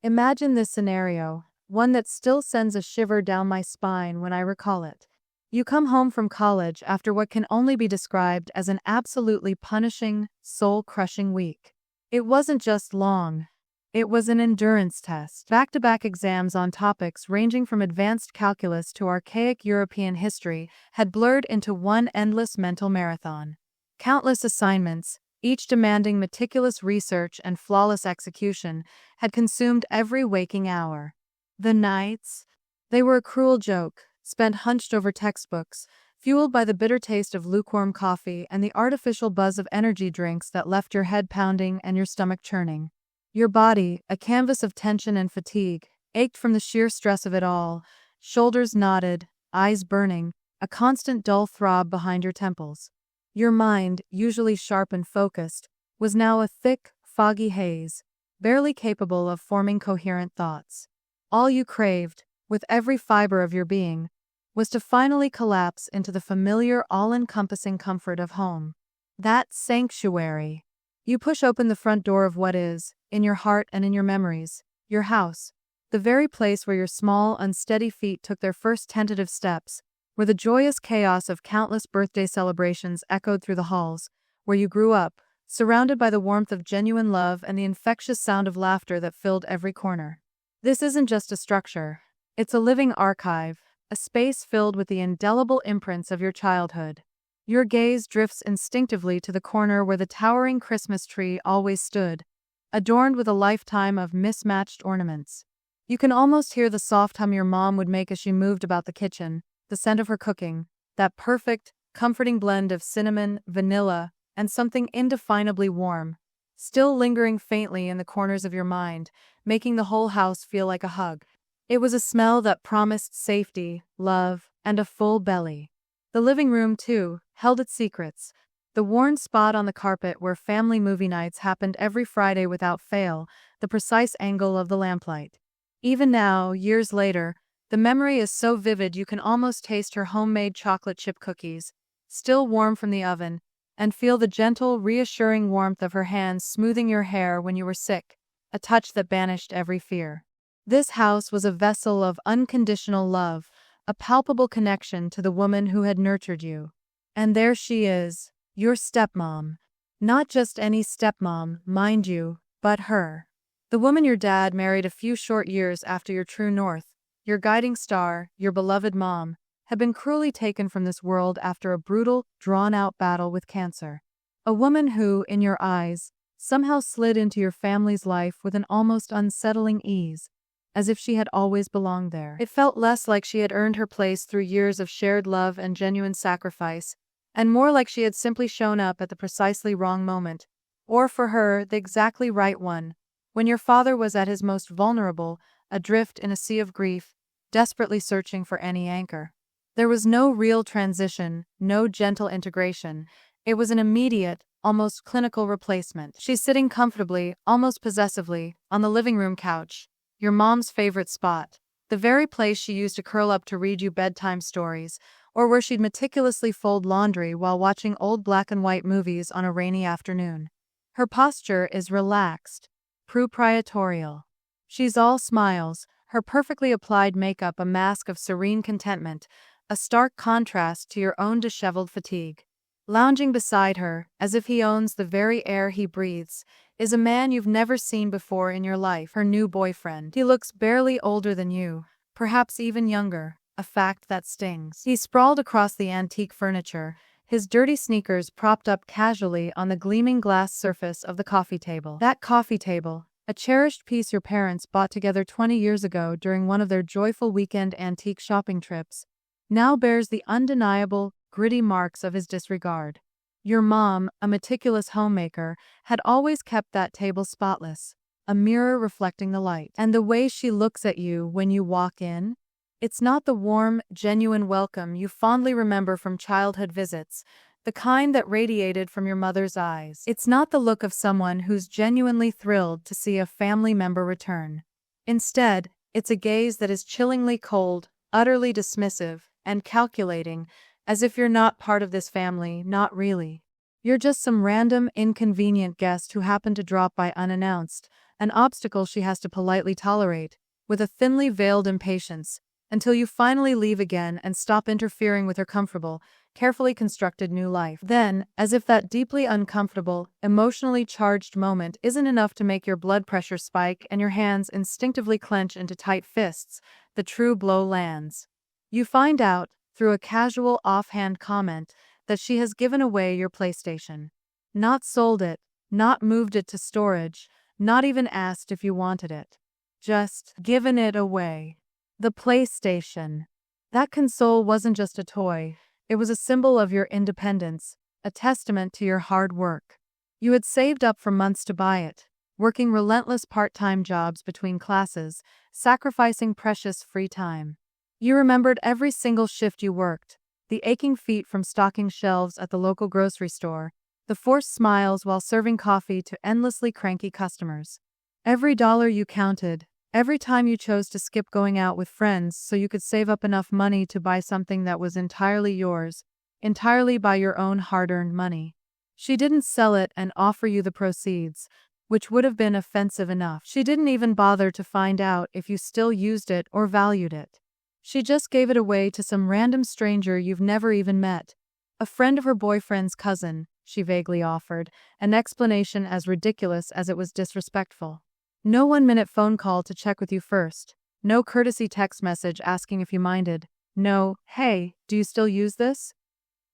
Imagine this scenario, one that still sends a shiver down my spine when I recall it. You come home from college after what can only be described as an absolutely punishing, soul-crushing week. It wasn't just long. It was an endurance test. Back-to-back exams on topics ranging from advanced calculus to archaic European history had blurred into one endless mental marathon. Countless assignments, each demanding meticulous research and flawless execution, had consumed every waking hour. The nights? They were a cruel joke, spent hunched over textbooks, fueled by the bitter taste of lukewarm coffee and the artificial buzz of energy drinks that left your head pounding and your stomach churning. Your body, a canvas of tension and fatigue, ached from the sheer stress of it all, shoulders knotted, eyes burning, a constant dull throb behind your temples. Your mind, usually sharp and focused, was now a thick, foggy haze, barely capable of forming coherent thoughts. All you craved, with every fiber of your being, was to finally collapse into the familiar, all-encompassing comfort of home. That sanctuary. You push open the front door of what is, in your heart and in your memories, your house, the very place where your small, unsteady feet took their first tentative steps, where the joyous chaos of countless birthday celebrations echoed through the halls, where you grew up, surrounded by the warmth of genuine love and the infectious sound of laughter that filled every corner. This isn't just a structure. It's a living archive, a space filled with the indelible imprints of your childhood. Your gaze drifts instinctively to the corner where the towering Christmas tree always stood, adorned with a lifetime of mismatched ornaments. You can almost hear the soft hum your mom would make as she moved about the kitchen, the scent of her cooking, that perfect, comforting blend of cinnamon, vanilla, and something indefinably warm, still lingering faintly in the corners of your mind, making the whole house feel like a hug. It was a smell that promised safety, love, and a full belly. The living room, too, held its secrets. The worn spot on the carpet where family movie nights happened every Friday without fail, the precise angle of the lamplight. Even now, years later, the memory is so vivid you can almost taste her homemade chocolate chip cookies, still warm from the oven, and feel the gentle, reassuring warmth of her hands smoothing your hair when you were sick, a touch that banished every fear. This house was a vessel of unconditional love, a palpable connection to the woman who had nurtured you. And there she is, your stepmom. Not just any stepmom, mind you, but her. The woman your dad married a few short years after your true north, your guiding star, your beloved mom, had been cruelly taken from this world after a brutal, drawn-out battle with cancer. A woman who, in your eyes, somehow slid into your family's life with an almost unsettling ease, as if she had always belonged there. It felt less like she had earned her place through years of shared love and genuine sacrifice, and more like she had simply shown up at the precisely wrong moment, or for her, the exactly right one, when your father was at his most vulnerable, adrift in a sea of grief, desperately searching for any anchor. There was no real transition, no gentle integration. It was an immediate, almost clinical replacement. She's sitting comfortably, almost possessively, on the living room couch, your mom's favorite spot, the very place she used to curl up to read you bedtime stories, or where she'd meticulously fold laundry while watching old black and white movies on a rainy afternoon. Her posture is relaxed, proprietorial. She's all smiles, her perfectly applied makeup a mask of serene contentment, a stark contrast to your own disheveled fatigue. Lounging beside her, as if he owns the very air he breathes, is a man you've never seen before in your life, her new boyfriend. He looks barely older than you, perhaps even younger, a fact that stings. He sprawled across the antique furniture, his dirty sneakers propped up casually on the gleaming glass surface of the coffee table. That coffee table, a cherished piece your parents bought together 20 years ago during one of their joyful weekend antique shopping trips, now bears the undeniable, gritty marks of his disregard. Your mom, a meticulous homemaker, had always kept that table spotless, a mirror reflecting the light. And the way she looks at you when you walk in? It's not the warm, genuine welcome you fondly remember from childhood visits, the kind that radiated from your mother's eyes. It's not the look of someone who's genuinely thrilled to see a family member return. Instead, it's a gaze that is chillingly cold, utterly dismissive, and calculating, as if you're not part of this family, not really. You're just some random, inconvenient guest who happened to drop by unannounced, an obstacle she has to politely tolerate, with a thinly veiled impatience, until you finally leave again and stop interfering with her comfortable, carefully constructed new life. Then, as if that deeply uncomfortable, emotionally charged moment isn't enough to make your blood pressure spike and your hands instinctively clench into tight fists, the true blow lands. You find out, through a casual offhand comment, that she has given away your PlayStation. Not sold it, not moved it to storage, not even asked if you wanted it. Just given it away. The PlayStation. That console wasn't just a toy, it was a symbol of your independence, a testament to your hard work. You had saved up for months to buy it, working relentless part-time jobs between classes, sacrificing precious free time. You remembered every single shift you worked, the aching feet from stocking shelves at the local grocery store, the forced smiles while serving coffee to endlessly cranky customers. Every dollar you counted, every time you chose to skip going out with friends so you could save up enough money to buy something that was entirely yours, entirely by your own hard-earned money. She didn't sell it and offer you the proceeds, which would have been offensive enough. She didn't even bother to find out if you still used it or valued it. She just gave it away to some random stranger you've never even met. A friend of her boyfriend's cousin, she vaguely offered, an explanation as ridiculous as it was disrespectful. No 1-minute phone call to check with you first. No courtesy text message asking if you minded. No, hey, do you still use this?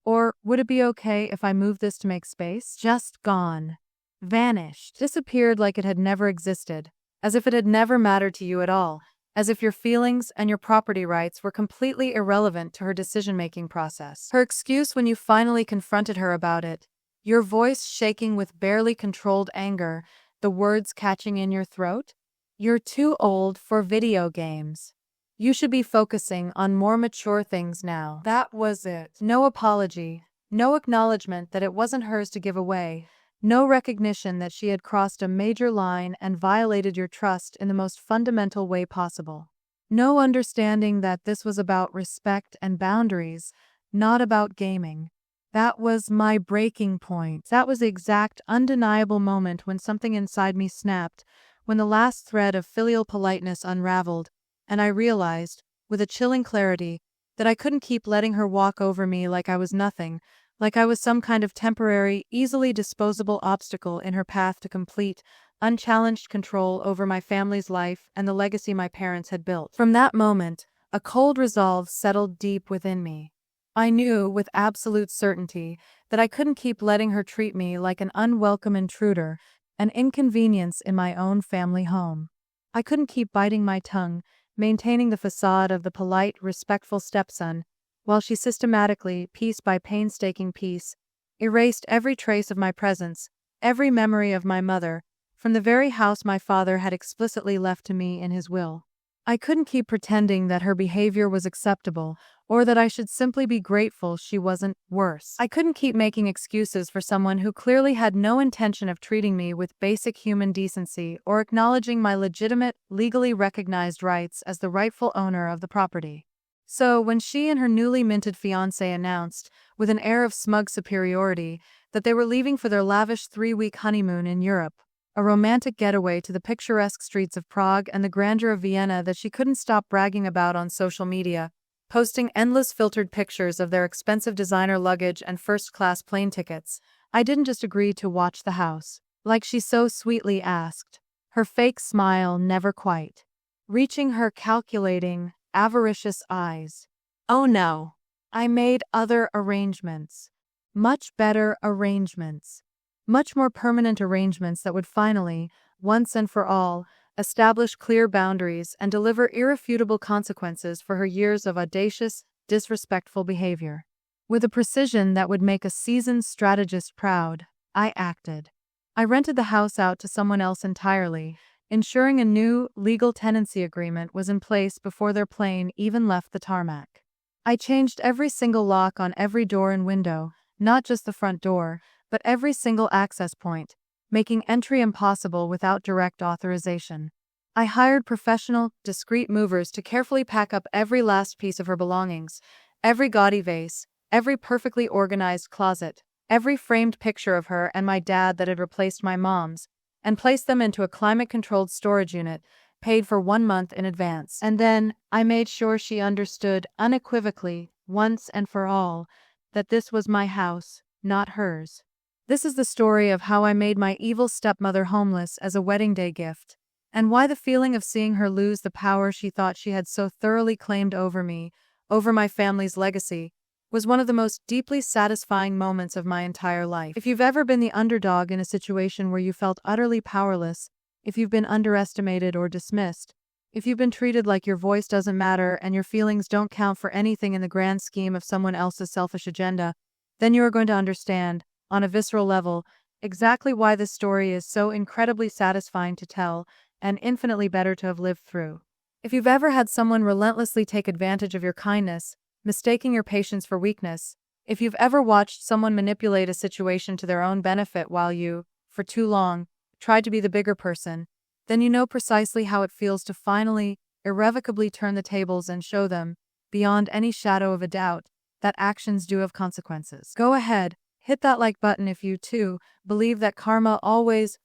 Or, would it be okay if I move this to make space? Just gone. Vanished. Disappeared like it had never existed. As if it had never mattered to you at all. As if your feelings and your property rights were completely irrelevant to her decision-making process. Her excuse when you finally confronted her about it, your voice shaking with barely controlled anger, the words catching in your throat? You're too old for video games. You should be focusing on more mature things now. That was it. No apology, no acknowledgement that it wasn't hers to give away, no recognition that she had crossed a major line and violated your trust in the most fundamental way possible. No understanding that this was about respect and boundaries, not about gaming. That was my breaking point. That was the exact, undeniable moment when something inside me snapped, when the last thread of filial politeness unraveled, and I realized, with a chilling clarity, that I couldn't keep letting her walk over me like I was nothing, like I was some kind of temporary, easily disposable obstacle in her path to complete, unchallenged control over my family's life and the legacy my parents had built. From that moment, a cold resolve settled deep within me. I knew, with absolute certainty, that I couldn't keep letting her treat me like an unwelcome intruder, an inconvenience in my own family home. I couldn't keep biting my tongue, maintaining the facade of the polite, respectful stepson, while she systematically, piece by painstaking piece, erased every trace of my presence, every memory of my mother, from the very house my father had explicitly left to me in his will. I couldn't keep pretending that her behavior was acceptable, or that I should simply be grateful she wasn't worse. I couldn't keep making excuses for someone who clearly had no intention of treating me with basic human decency or acknowledging my legitimate, legally recognized rights as the rightful owner of the property. So, when she and her newly minted fiancé announced, with an air of smug superiority, that they were leaving for their lavish 3-week honeymoon in Europe, a romantic getaway to the picturesque streets of Prague and the grandeur of Vienna that she couldn't stop bragging about on social media, posting endless filtered pictures of their expensive designer luggage and first-class plane tickets, I didn't just agree to watch the house, like she so sweetly asked, her fake smile never quite reaching her calculating, avaricious eyes. Oh no, I made other arrangements. Much better arrangements. Much more permanent arrangements that would finally, once and for all, establish clear boundaries and deliver irrefutable consequences for her years of audacious, disrespectful behavior. With a precision that would make a seasoned strategist proud, I acted. I rented the house out to someone else entirely, ensuring a new, legal tenancy agreement was in place before their plane even left the tarmac. I changed every single lock on every door and window, not just the front door, but every single access point, making entry impossible without direct authorization. I hired professional, discreet movers to carefully pack up every last piece of her belongings, every gaudy vase, every perfectly organized closet, every framed picture of her and my dad that had replaced my mom's, and placed them into a climate-controlled storage unit, paid for 1 month in advance. And then, I made sure she understood unequivocally, once and for all, that this was my house, not hers. This is the story of how I made my evil stepmother homeless as a wedding day gift, and why the feeling of seeing her lose the power she thought she had so thoroughly claimed over me, over my family's legacy, was one of the most deeply satisfying moments of my entire life. If you've ever been the underdog in a situation where you felt utterly powerless, if you've been underestimated or dismissed, if you've been treated like your voice doesn't matter and your feelings don't count for anything in the grand scheme of someone else's selfish agenda, then you are going to understand, on a visceral level, exactly why this story is so incredibly satisfying to tell and infinitely better to have lived through. If you've ever had someone relentlessly take advantage of your kindness, mistaking your patience for weakness, if you've ever watched someone manipulate a situation to their own benefit while you, for too long, tried to be the bigger person, then you know precisely how it feels to finally, irrevocably turn the tables and show them, beyond any shadow of a doubt, that actions do have consequences. Go ahead, hit that like button if you, too, believe that karma always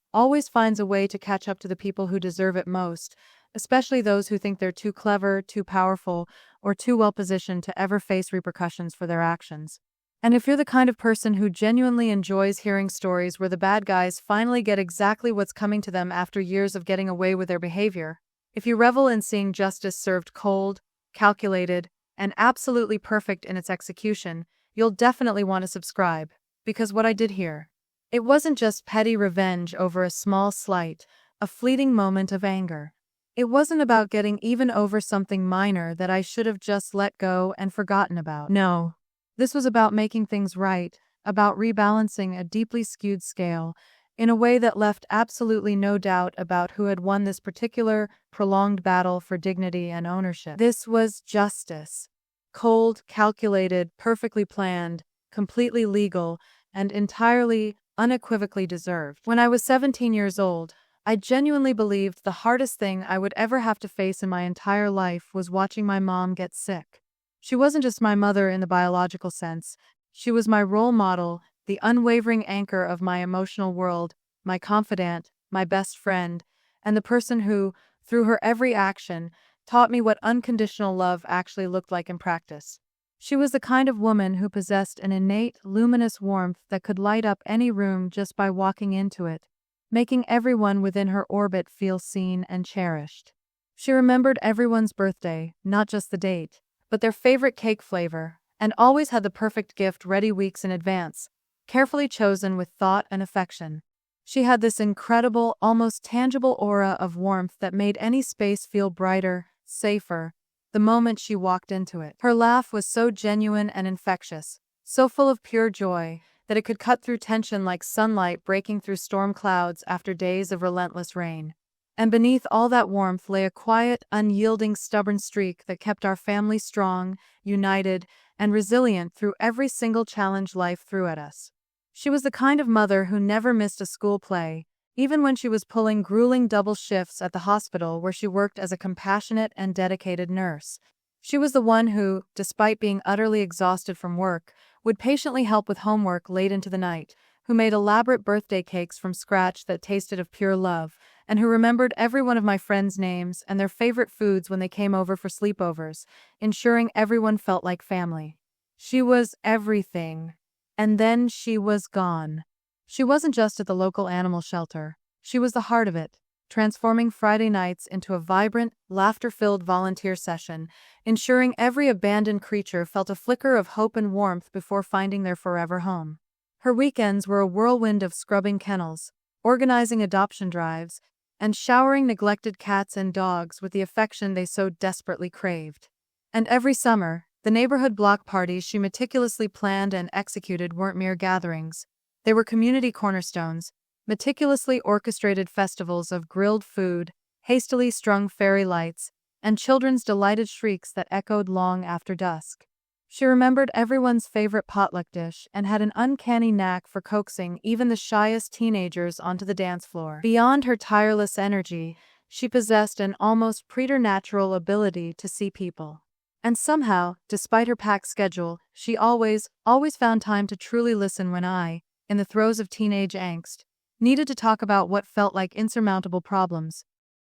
finds a way to catch up to the people who deserve it most, especially those who think they're too clever, too powerful, or too well-positioned to ever face repercussions for their actions. And if you're the kind of person who genuinely enjoys hearing stories where the bad guys finally get exactly what's coming to them after years of getting away with their behavior, if you revel in seeing justice served cold, calculated, and absolutely perfect in its execution, you'll definitely want to subscribe, because what I did here, it wasn't just petty revenge over a small slight, a fleeting moment of anger. It wasn't about getting even over something minor that I should have just let go and forgotten about. No. This was about making things right, about rebalancing a deeply skewed scale, in a way that left absolutely no doubt about who had won this particular, prolonged battle for dignity and ownership. This was justice. Cold, calculated, perfectly planned, completely legal, and entirely, unequivocally deserved. When I was 17 years old, I genuinely believed the hardest thing I would ever have to face in my entire life was watching my mom get sick. She wasn't just my mother in the biological sense. She was my role model, the unwavering anchor of my emotional world, my confidant, my best friend, and the person who, through her every action, taught me what unconditional love actually looked like in practice. She was the kind of woman who possessed an innate, luminous warmth that could light up any room just by walking into it, making everyone within her orbit feel seen and cherished. She remembered everyone's birthday, not just the date, but their favorite cake flavor, and always had the perfect gift ready weeks in advance, carefully chosen with thought and affection. She had this incredible, almost tangible aura of warmth that made any space feel brighter, safer, the moment she walked into it. Her laugh was so genuine and infectious, so full of pure joy, that it could cut through tension like sunlight breaking through storm clouds after days of relentless rain. And beneath all that warmth lay a quiet, unyielding, stubborn streak that kept our family strong, united, and resilient through every single challenge life threw at us. She was the kind of mother who never missed a school play, even when she was pulling grueling double shifts at the hospital where she worked as a compassionate and dedicated nurse. She was the one who, despite being utterly exhausted from work, would patiently help with homework late into the night, who made elaborate birthday cakes from scratch that tasted of pure love, and who remembered every one of my friends' names and their favorite foods when they came over for sleepovers, ensuring everyone felt like family. She was everything. And then she was gone. She wasn't just at the local animal shelter. She was the heart of it, transforming Friday nights into a vibrant, laughter-filled volunteer session, ensuring every abandoned creature felt a flicker of hope and warmth before finding their forever home. Her weekends were a whirlwind of scrubbing kennels, organizing adoption drives, and showering neglected cats and dogs with the affection they so desperately craved. And every summer, the neighborhood block parties she meticulously planned and executed weren't mere gatherings. They were community cornerstones, meticulously orchestrated festivals of grilled food, hastily strung fairy lights, and children's delighted shrieks that echoed long after dusk. She remembered everyone's favorite potluck dish and had an uncanny knack for coaxing even the shyest teenagers onto the dance floor. Beyond her tireless energy, she possessed an almost preternatural ability to see people. And somehow, despite her packed schedule, she always found time to truly listen when I, in the throes of teenage angst, needed to talk about what felt like insurmountable problems.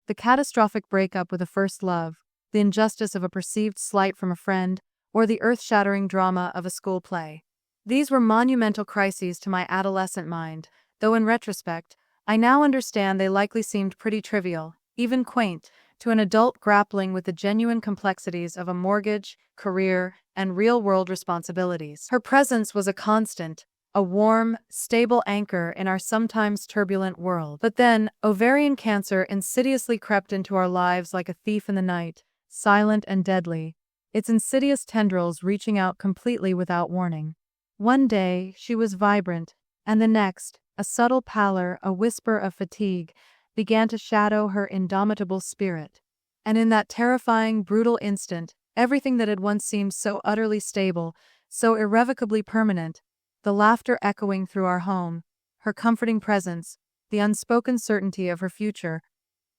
The catastrophic breakup with a first love, the injustice of a perceived slight from a friend, or the earth-shattering drama of a school play. These were monumental crises to my adolescent mind, though in retrospect, I now understand they likely seemed pretty trivial, even quaint, to an adult grappling with the genuine complexities of a mortgage, career, and real-world responsibilities. Her presence was a constant, a warm, stable anchor in our sometimes turbulent world. But then, ovarian cancer insidiously crept into our lives like a thief in the night, silent and deadly, its insidious tendrils reaching out completely without warning. One day, she was vibrant, and the next, a subtle pallor, a whisper of fatigue, began to shadow her indomitable spirit. And in that terrifying, brutal instant, everything that had once seemed so utterly stable, so irrevocably permanent, the laughter echoing through our home, her comforting presence, the unspoken certainty of her future,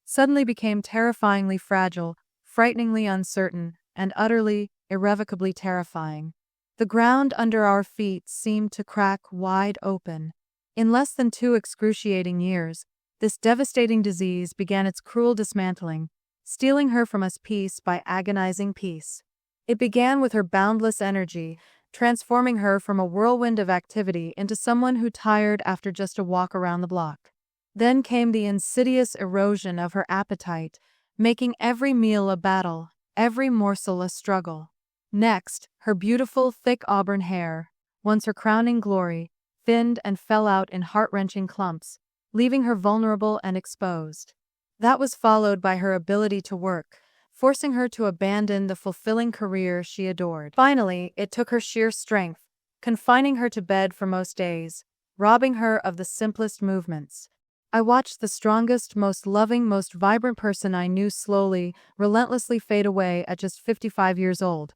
suddenly became terrifyingly fragile, frighteningly uncertain, and utterly, irrevocably terrifying. The ground under our feet seemed to crack wide open. In less than 2 excruciating years, this devastating disease began its cruel dismantling, stealing her from us piece by agonizing piece. It began with her boundless energy, transforming her from a whirlwind of activity into someone who tired after just a walk around the block. Then came the insidious erosion of her appetite, making every meal a battle, every morsel a struggle. Next, her beautiful, thick auburn hair, once her crowning glory, thinned and fell out in heart-wrenching clumps, leaving her vulnerable and exposed. That was followed by her ability to work, forcing her to abandon the fulfilling career she adored. Finally, it took her sheer strength, confining her to bed for most days, robbing her of the simplest movements. I watched the strongest, most loving, most vibrant person I knew slowly, relentlessly fade away at just 55 years old,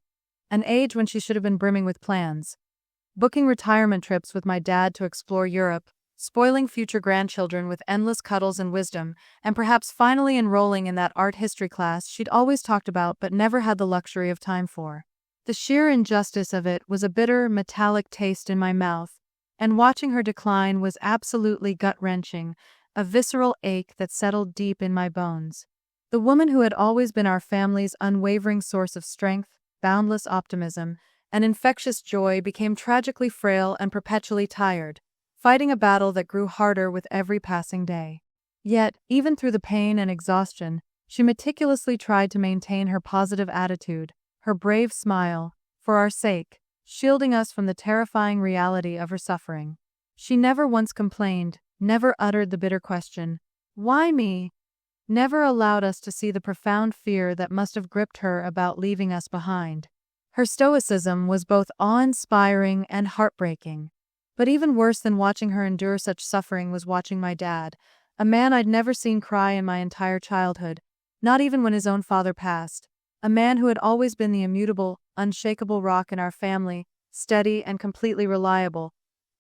an age when she should have been brimming with plans. Booking retirement trips with my dad to explore Europe, spoiling future grandchildren with endless cuddles and wisdom, and perhaps finally enrolling in that art history class she'd always talked about but never had the luxury of time for. The sheer injustice of it was a bitter, metallic taste in my mouth, and watching her decline was absolutely gut-wrenching, a visceral ache that settled deep in my bones. The woman who had always been our family's unwavering source of strength, boundless optimism, and infectious joy became tragically frail and perpetually tired, fighting a battle that grew harder with every passing day. Yet, even through the pain and exhaustion, she meticulously tried to maintain her positive attitude, her brave smile, for our sake, shielding us from the terrifying reality of her suffering. She never once complained, never uttered the bitter question, "Why me?" Never allowed us to see the profound fear that must have gripped her about leaving us behind. Her stoicism was both awe-inspiring and heartbreaking. But even worse than watching her endure such suffering was watching my dad, a man I'd never seen cry in my entire childhood, not even when his own father passed, a man who had always been the immutable, unshakable rock in our family, steady and completely reliable,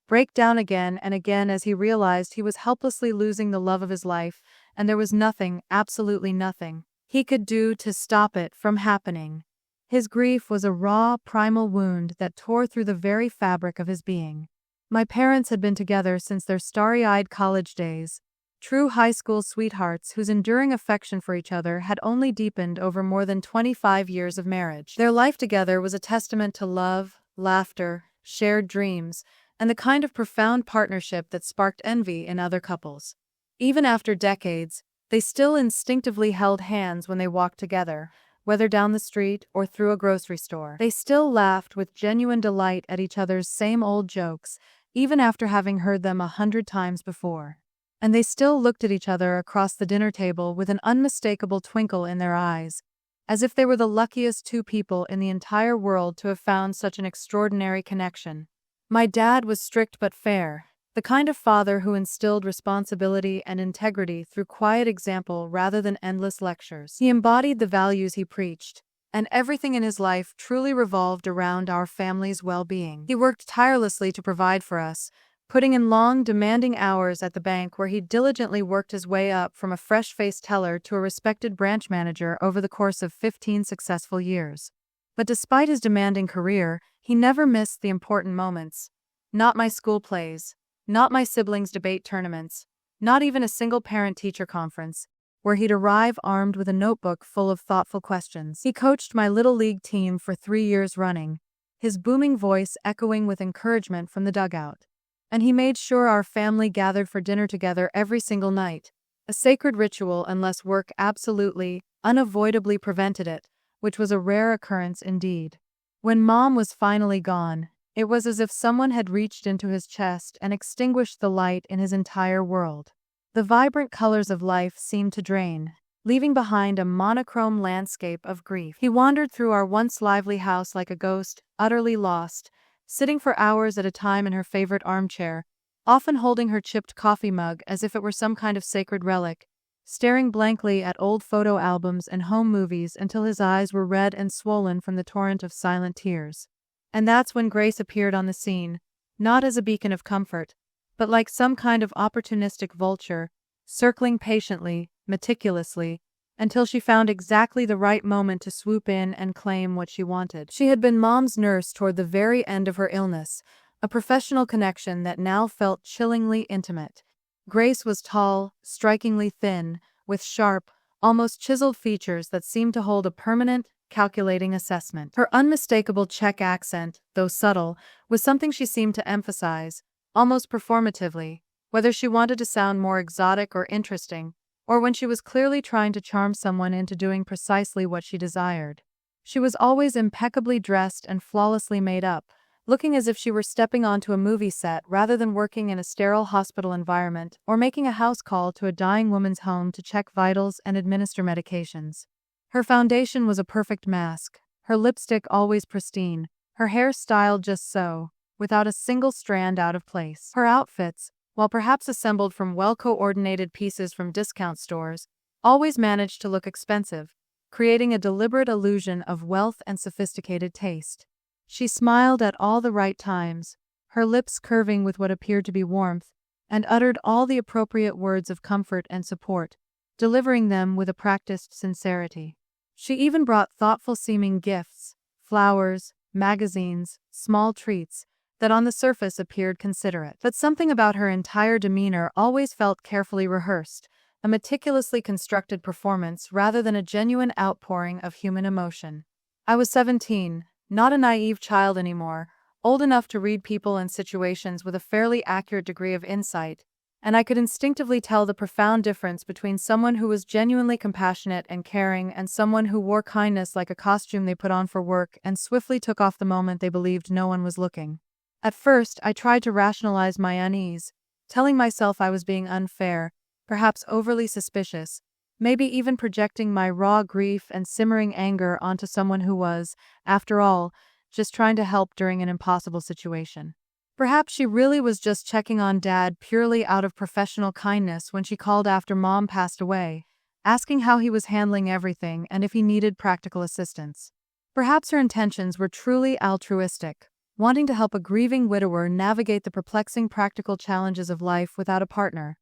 break down again and again as he realized he was helplessly losing the love of his life, and there was nothing, absolutely nothing, he could do to stop it from happening. His grief was a raw, primal wound that tore through the very fabric of his being. My parents had been together since their starry-eyed college days, true high school sweethearts whose enduring affection for each other had only deepened over more than 25 years of marriage. Their life together was a testament to love, laughter, shared dreams, and the kind of profound partnership that sparked envy in other couples. Even after decades, they still instinctively held hands when they walked together, whether down the street or through a grocery store. They still laughed with genuine delight at each other's same old jokes, even after having heard them 100 times before. And they still looked at each other across the dinner table with an unmistakable twinkle in their eyes, as if they were the luckiest 2 people in the entire world to have found such an extraordinary connection. My dad was strict but fair, the kind of father who instilled responsibility and integrity through quiet example rather than endless lectures. He embodied the values he preached, and everything in his life truly revolved around our family's well-being. He worked tirelessly to provide for us, putting in long, demanding hours at the bank where he diligently worked his way up from a fresh-faced teller to a respected branch manager over the course of 15 successful years. But despite his demanding career, he never missed the important moments. Not my school plays, not my siblings' debate tournaments, Not even a single parent-teacher conference, where he'd arrive armed with a notebook full of thoughtful questions. He coached my little league team for 3 years running, his booming voice echoing with encouragement from the dugout. And he made sure our family gathered for dinner together every single night, a sacred ritual unless work absolutely, unavoidably prevented it, which was a rare occurrence indeed. When Mom was finally gone, it was as if someone had reached into his chest and extinguished the light in his entire world. The vibrant colors of life seemed to drain, leaving behind a monochrome landscape of grief. He wandered through our once lively house like a ghost, utterly lost, sitting for hours at a time in her favorite armchair, often holding her chipped coffee mug as if it were some kind of sacred relic, staring blankly at old photo albums and home movies until his eyes were red and swollen from the torrent of silent tears. And that's when Grace appeared on the scene, not as a beacon of comfort, but like some kind of opportunistic vulture, circling patiently, meticulously, until she found exactly the right moment to swoop in and claim what she wanted. She had been Mom's nurse toward the very end of her illness, a professional connection that now felt chillingly intimate. Grace was tall, strikingly thin, with sharp, almost chiseled features that seemed to hold a permanent, calculating assessment. Her unmistakable Czech accent, though subtle, was something she seemed to emphasize, almost performatively, whether she wanted to sound more exotic or interesting, or when she was clearly trying to charm someone into doing precisely what she desired. She was always impeccably dressed and flawlessly made up, looking as if she were stepping onto a movie set rather than working in a sterile hospital environment or making a house call to a dying woman's home to check vitals and administer medications. Her foundation was a perfect mask, her lipstick always pristine, her hair styled just so, without a single strand out of place. Her outfits, while perhaps assembled from well-coordinated pieces from discount stores, always managed to look expensive, creating a deliberate illusion of wealth and sophisticated taste. She smiled at all the right times, her lips curving with what appeared to be warmth, and uttered all the appropriate words of comfort and support, delivering them with a practiced sincerity. She even brought thoughtful-seeming gifts, flowers, magazines, small treats, that on the surface appeared considerate. But something about her entire demeanor always felt carefully rehearsed, a meticulously constructed performance rather than a genuine outpouring of human emotion. I was 17, not a naive child anymore, old enough to read people and situations with a fairly accurate degree of insight, and I could instinctively tell the profound difference between someone who was genuinely compassionate and caring and someone who wore kindness like a costume they put on for work and swiftly took off the moment they believed no one was looking. At first, I tried to rationalize my unease, telling myself I was being unfair, perhaps overly suspicious, maybe even projecting my raw grief and simmering anger onto someone who was, after all, just trying to help during an impossible situation. Perhaps she really was just checking on Dad purely out of professional kindness when she called after Mom passed away, asking how he was handling everything and if he needed practical assistance. Perhaps her intentions were truly altruistic, wanting to help a grieving widower navigate the perplexing practical challenges of life without a partner.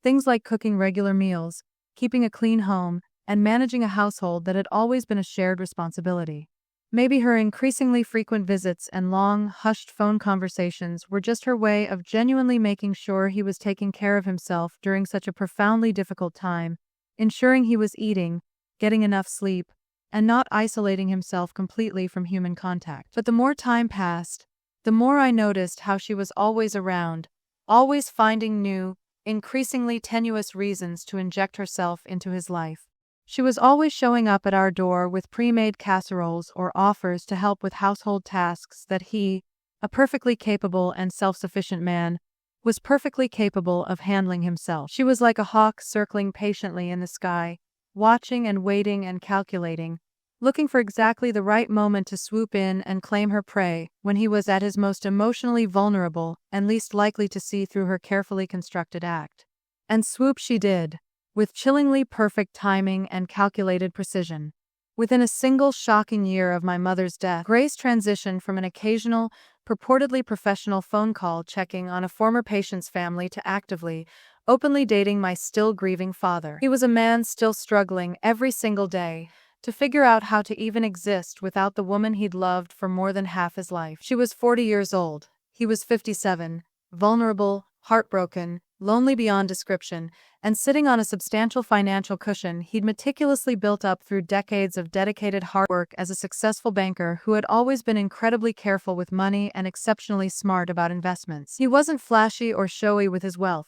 Things like cooking regular meals, keeping a clean home, and managing a household that had always been a shared responsibility. Maybe her increasingly frequent visits and long, hushed phone conversations were just her way of genuinely making sure he was taking care of himself during such a profoundly difficult time, ensuring he was eating, getting enough sleep, and not isolating himself completely from human contact. But the more time passed, the more I noticed how she was always around, always finding new, increasingly tenuous reasons to inject herself into his life. She was always showing up at our door with pre-made casseroles or offers to help with household tasks that he, a perfectly capable and self-sufficient man, was perfectly capable of handling himself. She was like a hawk circling patiently in the sky, watching and waiting and calculating, looking for exactly the right moment to swoop in and claim her prey when he was at his most emotionally vulnerable and least likely to see through her carefully constructed act. And swoop she did, with chillingly perfect timing and calculated precision. Within a single shocking year of my mother's death, Grace transitioned from an occasional, purportedly professional phone call checking on a former patient's family to actively, openly dating my still grieving father. He was a man still struggling every single day to figure out how to even exist without the woman he'd loved for more than half his life. She was 40 years old. He was 57, vulnerable, heartbroken, lonely beyond description, and sitting on a substantial financial cushion he'd meticulously built up through decades of dedicated hard work as a successful banker who had always been incredibly careful with money and exceptionally smart about investments. He wasn't flashy or showy with his wealth.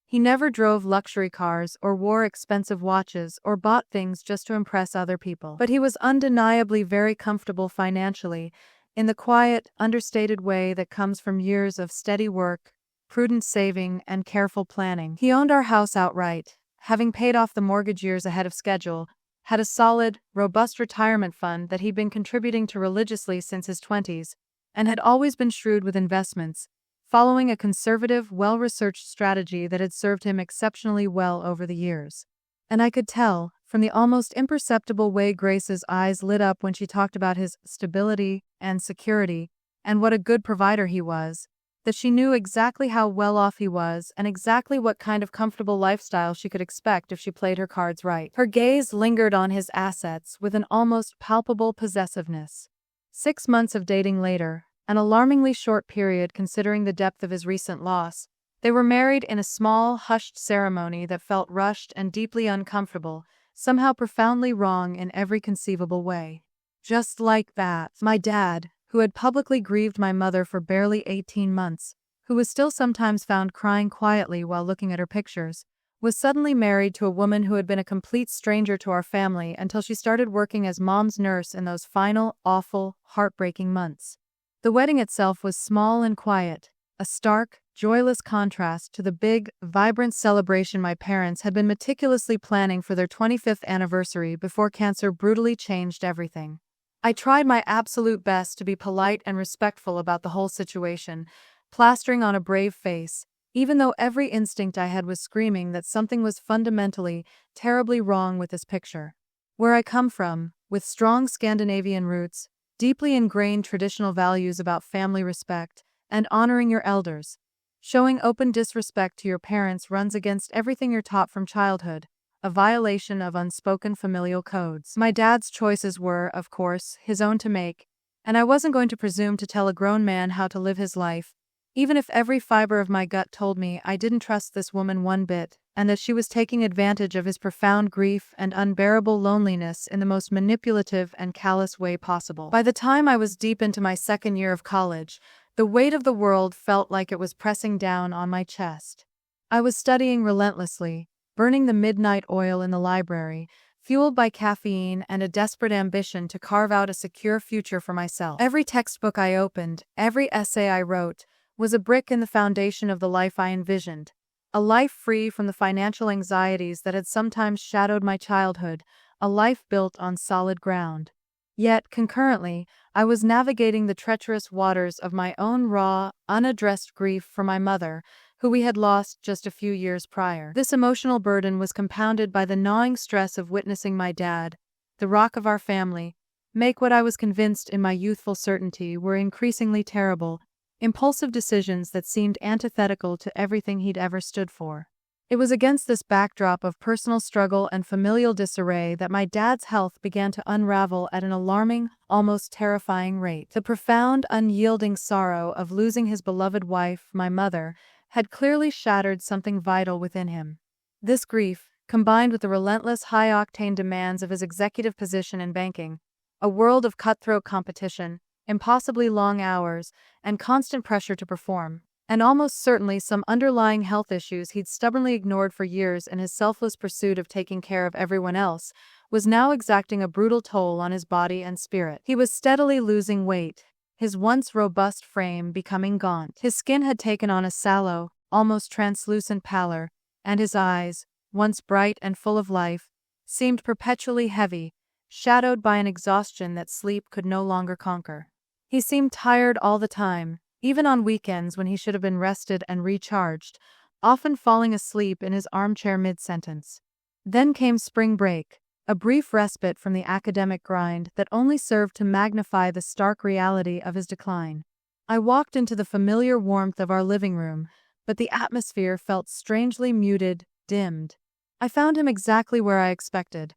He never drove luxury cars or wore expensive watches or bought things just to impress other people. But he was undeniably very comfortable financially, in the quiet, understated way that comes from years of steady work, prudent saving, and careful planning. He owned our house outright, having paid off the mortgage years ahead of schedule, had a solid, robust retirement fund that he'd been contributing to religiously since his 20s, and had always been shrewd with investments, following a conservative, well-researched strategy that had served him exceptionally well over the years. And I could tell, from the almost imperceptible way Grace's eyes lit up when she talked about his stability and security, and what a good provider he was, that she knew exactly how well off he was and exactly what kind of comfortable lifestyle she could expect if she played her cards right. Her gaze lingered on his assets with an almost palpable possessiveness. 6 months of dating later, an alarmingly short period considering the depth of his recent loss, they were married in a small, hushed ceremony that felt rushed and deeply uncomfortable, somehow profoundly wrong in every conceivable way. Just like that, my dad, who had publicly grieved my mother for barely 18 months, who was still sometimes found crying quietly while looking at her pictures, was suddenly married to a woman who had been a complete stranger to our family until she started working as mom's nurse in those final, awful, heartbreaking months. The wedding itself was small and quiet, a stark, joyless contrast to the big, vibrant celebration my parents had been meticulously planning for their 25th anniversary before cancer brutally changed everything. I tried my absolute best to be polite and respectful about the whole situation, plastering on a brave face, even though every instinct I had was screaming that something was fundamentally, terribly wrong with this picture. Where I come from, with strong Scandinavian roots, deeply ingrained traditional values about family respect and honoring your elders, showing open disrespect to your parents runs against everything you're taught from childhood, a violation of unspoken familial codes. My dad's choices were, of course, his own to make, and I wasn't going to presume to tell a grown man how to live his life, even if every fiber of my gut told me I didn't trust this woman one bit, and that she was taking advantage of his profound grief and unbearable loneliness in the most manipulative and callous way possible. By the time I was deep into my second year of college, the weight of the world felt like it was pressing down on my chest. I was studying relentlessly, burning the midnight oil in the library, fueled by caffeine and a desperate ambition to carve out a secure future for myself. Every textbook I opened, every essay I wrote, was a brick in the foundation of the life I envisioned. A life free from the financial anxieties that had sometimes shadowed my childhood, a life built on solid ground. Yet, concurrently, I was navigating the treacherous waters of my own raw, unaddressed grief for my mother, who we had lost just a few years prior. This emotional burden was compounded by the gnawing stress of witnessing my dad, the rock of our family, make what I was convinced in my youthful certainty were increasingly terrible, impulsive decisions that seemed antithetical to everything he'd ever stood for. It was against this backdrop of personal struggle and familial disarray that my dad's health began to unravel at an alarming, almost terrifying rate. The profound, unyielding sorrow of losing his beloved wife, my mother, had clearly shattered something vital within him. This grief, combined with the relentless high-octane demands of his executive position in banking, a world of cutthroat competition, impossibly long hours, and constant pressure to perform, and almost certainly some underlying health issues he'd stubbornly ignored for years in his selfless pursuit of taking care of everyone else, was now exacting a brutal toll on his body and spirit. He was steadily losing weight, his once robust frame becoming gaunt. His skin had taken on a sallow, almost translucent pallor, and his eyes, once bright and full of life, seemed perpetually heavy, shadowed by an exhaustion that sleep could no longer conquer. He seemed tired all the time, even on weekends when he should have been rested and recharged, often falling asleep in his armchair mid-sentence. Then came spring break, a brief respite from the academic grind that only served to magnify the stark reality of his decline. I walked into the familiar warmth of our living room, but the atmosphere felt strangely muted, dimmed. I found him exactly where I expected,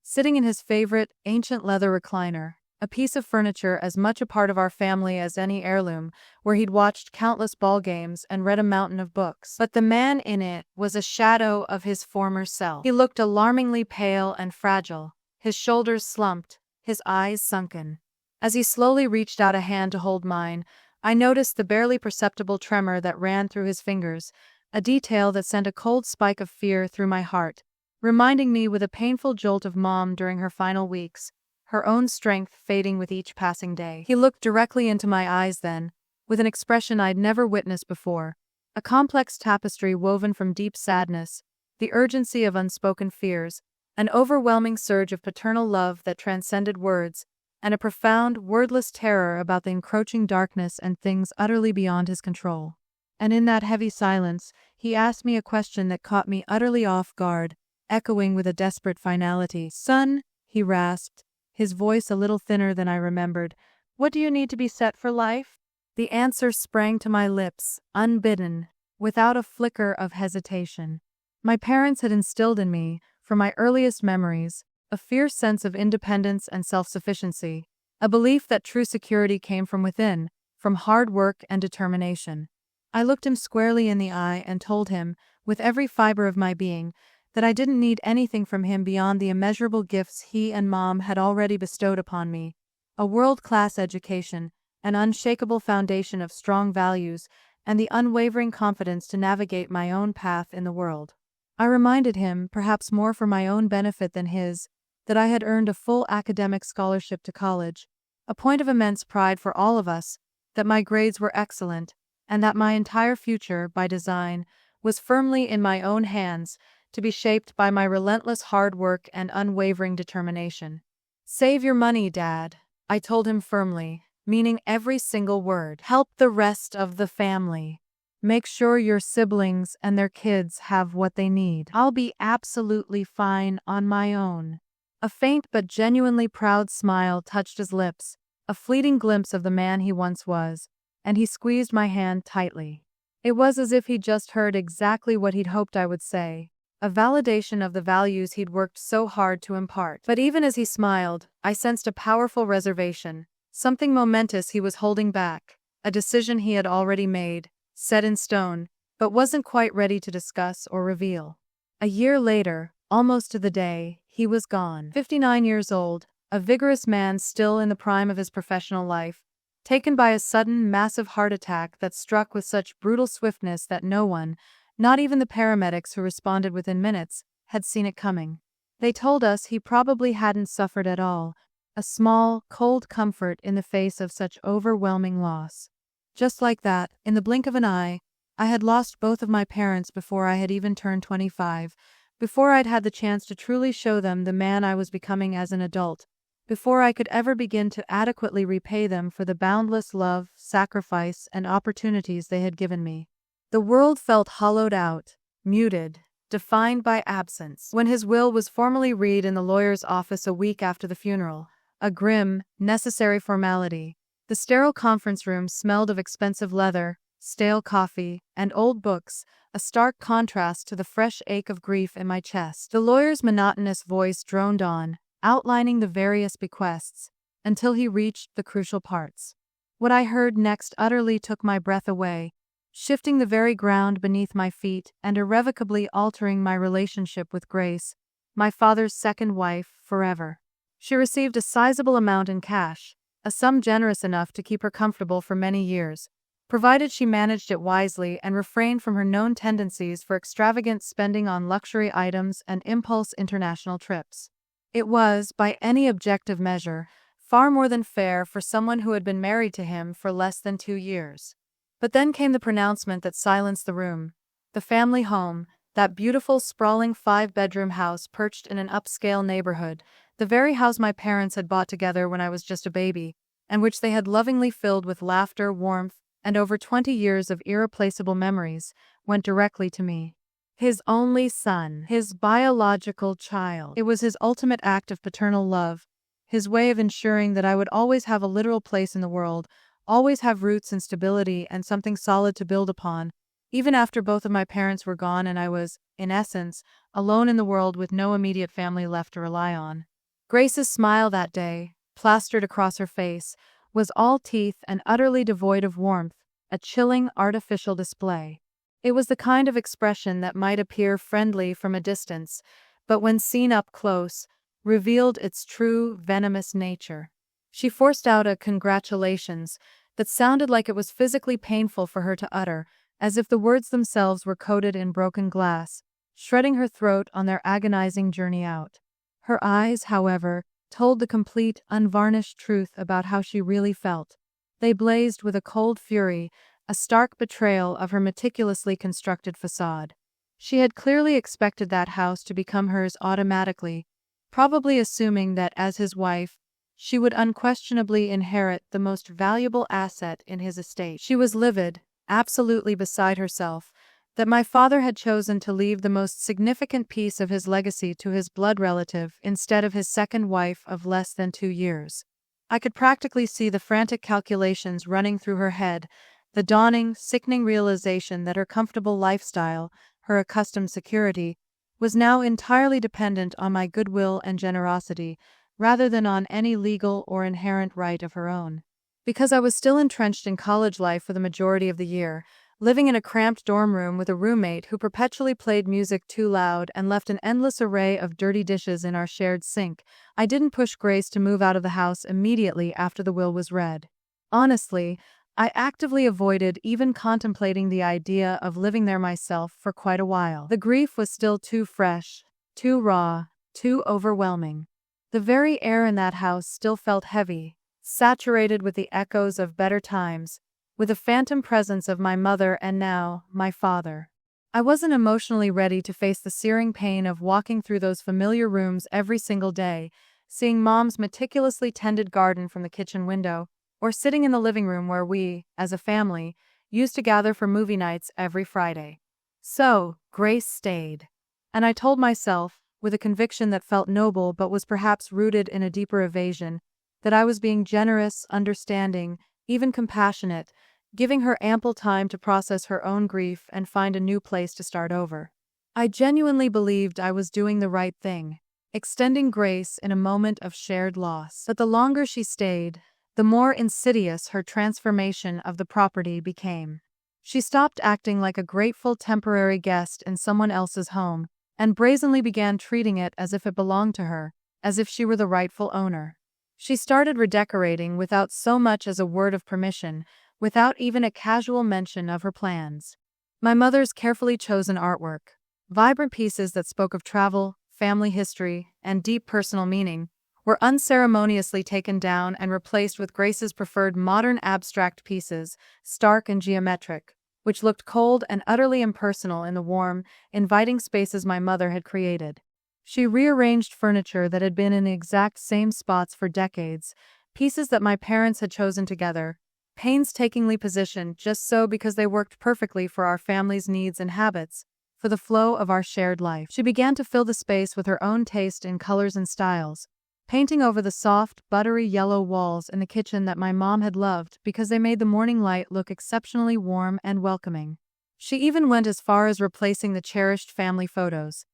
sitting in his favorite, ancient leather recliner, a piece of furniture as much a part of our family as any heirloom, where he'd watched countless ball games and read a mountain of books. But the man in it was a shadow of his former self. He looked alarmingly pale and fragile, his shoulders slumped, his eyes sunken. As he slowly reached out a hand to hold mine, I noticed the barely perceptible tremor that ran through his fingers, a detail that sent a cold spike of fear through my heart, reminding me with a painful jolt of Mom during her final weeks, her own strength fading with each passing day. He looked directly into my eyes then, with an expression I'd never witnessed before, a complex tapestry woven from deep sadness, the urgency of unspoken fears, an overwhelming surge of paternal love that transcended words, and a profound, wordless terror about the encroaching darkness and things utterly beyond his control. And in that heavy silence, he asked me a question that caught me utterly off guard, echoing with a desperate finality. "Son," he rasped, his voice a little thinner than I remembered, "what do you need to be set for life?" The answer sprang to my lips, unbidden, without a flicker of hesitation. My parents had instilled in me, from my earliest memories, a fierce sense of independence and self-sufficiency, a belief that true security came from within, from hard work and determination. I looked him squarely in the eye and told him, with every fiber of my being, that I didn't need anything from him beyond the immeasurable gifts he and Mom had already bestowed upon me, a world-class education, an unshakable foundation of strong values, and the unwavering confidence to navigate my own path in the world. I reminded him, perhaps more for my own benefit than his, that I had earned a full academic scholarship to college, a point of immense pride for all of us, that my grades were excellent, and that my entire future, by design, was firmly in my own hands, to be shaped by my relentless hard work and unwavering determination. "Save your money, Dad," I told him firmly, meaning every single word. "Help the rest of the family. Make sure your siblings and their kids have what they need. I'll be absolutely fine on my own." A faint but genuinely proud smile touched his lips, a fleeting glimpse of the man he once was, and he squeezed my hand tightly. It was as if he'd just heard exactly what he'd hoped I would say, a validation of the values he'd worked so hard to impart. But even as he smiled, I sensed a powerful reservation, something momentous he was holding back, a decision he had already made, set in stone, but wasn't quite ready to discuss or reveal. A year later, almost to the day, he was gone. 59 years old, a vigorous man still in the prime of his professional life, taken by a sudden, massive heart attack that struck with such brutal swiftness that no one, not even the paramedics who responded within minutes, had seen it coming. They told us he probably hadn't suffered at all, a small, cold comfort in the face of such overwhelming loss. Just like that, in the blink of an eye, I had lost both of my parents before I had even turned 25, before I'd had the chance to truly show them the man I was becoming as an adult, before I could ever begin to adequately repay them for the boundless love, sacrifice, and opportunities they had given me. The world felt hollowed out, muted, defined by absence. When his will was formally read in the lawyer's office a week after the funeral, a grim, necessary formality, the sterile conference room smelled of expensive leather, stale coffee, and old books, a stark contrast to the fresh ache of grief in my chest. The lawyer's monotonous voice droned on, outlining the various bequests, until he reached the crucial parts. What I heard next utterly took my breath away, shifting the very ground beneath my feet and irrevocably altering my relationship with Grace, my father's second wife, forever. She received a sizable amount in cash, a sum generous enough to keep her comfortable for many years, provided she managed it wisely and refrained from her known tendencies for extravagant spending on luxury items and impulse international trips. It was, by any objective measure, far more than fair for someone who had been married to him for less than 2 years. But then came the pronouncement that silenced the room. The family home, that beautiful sprawling 5-bedroom house perched in an upscale neighborhood, the very house my parents had bought together when I was just a baby, and which they had lovingly filled with laughter, warmth, and over 20 years of irreplaceable memories, went directly to me. His only son, his biological child. It was his ultimate act of paternal love, his way of ensuring that I would always have a literal place in the world, always have roots and stability and something solid to build upon, even after both of my parents were gone and I was, in essence, alone in the world with no immediate family left to rely on. Grace's smile that day, plastered across her face, was all teeth and utterly devoid of warmth, a chilling artificial display. It was the kind of expression that might appear friendly from a distance, but when seen up close, revealed its true venomous nature. She forced out a congratulations that sounded like it was physically painful for her to utter, as if the words themselves were coated in broken glass, shredding her throat on their agonizing journey out. Her eyes, however, told the complete, unvarnished truth about how she really felt. They blazed with a cold fury, a stark betrayal of her meticulously constructed facade. She had clearly expected that house to become hers automatically, probably assuming that as his wife, she would unquestionably inherit the most valuable asset in his estate. She was livid, absolutely beside herself, that my father had chosen to leave the most significant piece of his legacy to his blood relative instead of his second wife of less than 2 years. I could practically see the frantic calculations running through her head, the dawning, sickening realization that her comfortable lifestyle, her accustomed security, was now entirely dependent on my goodwill and generosity, rather than on any legal or inherent right of her own. Because I was still entrenched in college life for the majority of the year, living in a cramped dorm room with a roommate who perpetually played music too loud and left an endless array of dirty dishes in our shared sink, I didn't push Grace to move out of the house immediately after the will was read. Honestly, I actively avoided even contemplating the idea of living there myself for quite a while. The grief was still too fresh, too raw, too overwhelming. The very air in that house still felt heavy, saturated with the echoes of better times, with the phantom presence of my mother and now, my father. I wasn't emotionally ready to face the searing pain of walking through those familiar rooms every single day, seeing Mom's meticulously tended garden from the kitchen window, or sitting in the living room where we, as a family, used to gather for movie nights every Friday. So, Grace stayed. And I told myself, with a conviction that felt noble but was perhaps rooted in a deeper evasion, that I was being generous, understanding, even compassionate, giving her ample time to process her own grief and find a new place to start over. I genuinely believed I was doing the right thing, extending grace in a moment of shared loss. But the longer she stayed, the more insidious her transformation of the property became. She stopped acting like a grateful temporary guest in someone else's home, and brazenly began treating it as if it belonged to her, as if she were the rightful owner. She started redecorating without so much as a word of permission, without even a casual mention of her plans. My mother's carefully chosen artwork, vibrant pieces that spoke of travel, family history, and deep personal meaning, were unceremoniously taken down and replaced with Grace's preferred modern abstract pieces, stark and geometric, which looked cold and utterly impersonal in the warm, inviting spaces my mother had created. She rearranged furniture that had been in the exact same spots for decades, pieces that my parents had chosen together, painstakingly positioned just so because they worked perfectly for our family's needs and habits, for the flow of our shared life. She began to fill the space with her own taste in colors and styles, painting over the soft, buttery yellow walls in the kitchen that my mom had loved because they made the morning light look exceptionally warm and welcoming. She even went as far as replacing the cherished family photos.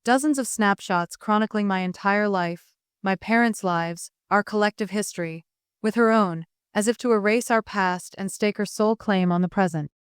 Dozens of snapshots chronicling my entire life, my parents' lives, our collective history, with her own, as if to erase our past and stake her sole claim on the present.